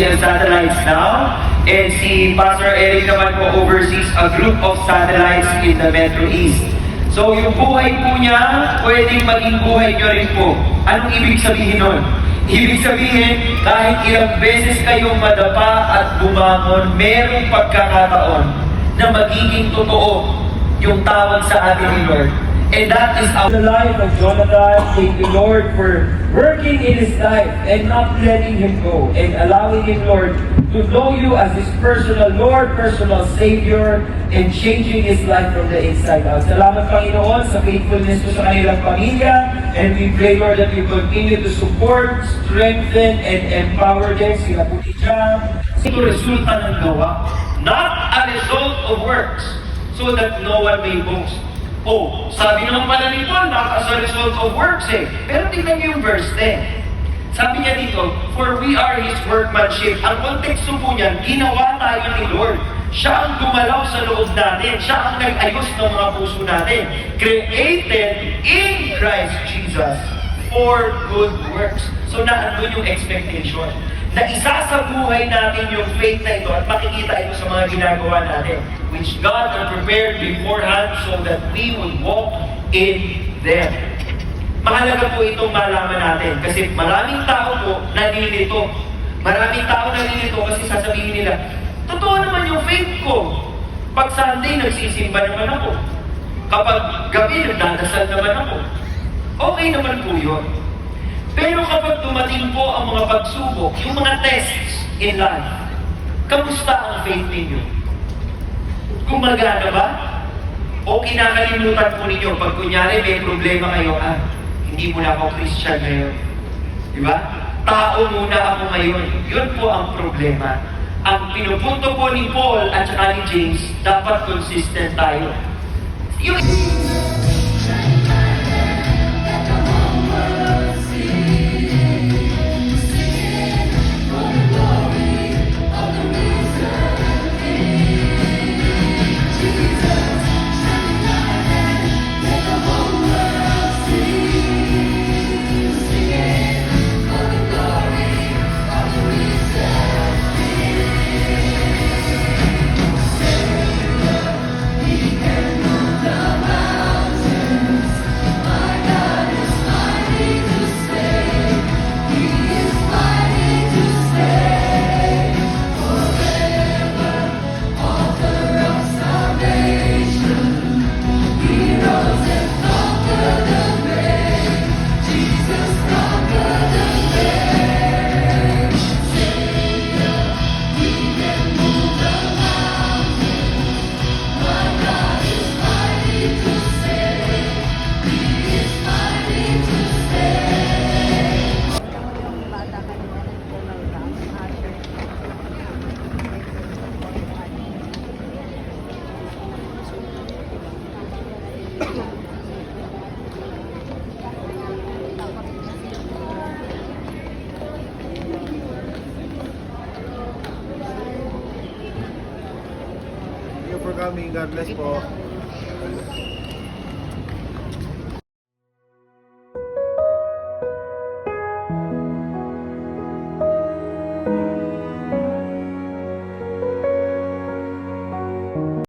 and satellites now. And si Pastor Eric naman po oversees a group of satellites in the Metro East. So yung buhay po niya, pwedeng maging buhay niyo rin po. Anong ibig sabihin nun? Ibig sabihin, kahit ilang beses kayong madapa at bumangon, merong pagkakataon na magiging totoo yung tawag sa atin ni Lord. And that is the life of Jonathan. Thank you, Lord, for working in his life and not letting him go and allowing him, Lord, to know you as his personal Lord, personal Savior, and changing his life from the inside out. Salamat, Panginoon, sa faithfulness mo sa kanilang pamilya. And we pray, Lord, that you continue to support, strengthen, and empower them. Sila po ni Jam. Ito resulta ng gawa, not a result of works, so that no one may boast. Oh, sabi naman pala nito, not as a result of works eh. Pero tingnan niyo yung verse 10. Sabi niya dito, for we are His workmanship. Ang konteksto po niyan, ginawa tayo ni Lord. Siya ang gumalaw sa loob natin. Siya ang nag-ayos ng mga puso natin. Created in Christ Jesus for good works. So naandun yung expectation. Na isa sa buhay natin yung faith na ito at makikita ito sa mga ginagawa natin, which God had prepared beforehand so that we would walk in them. Mahalaga po itong malaman natin kasi maraming tao po nalilito. Maraming tao nalilito kasi sasabihin nila, totoo naman yung faith ko. Pag Sunday, nagsisimba naman ako. Kapag gabi, nagdadasal naman ako. Okay naman po yun. Pero kapag dumating po ang mga pagsubok, yung mga tests in life, kamusta ang faith ninyo? Gumagana ba? O kinakalimutan po ninyo pag kunyari may problema kayo, hindi mo na ako Christian ngayon. Di ba? Tao muna ako ngayon. Yun po ang problema. Ang pinupunto po ni Paul at saka ni James, dapat consistent tayo. Yung Thank you for coming. God bless po.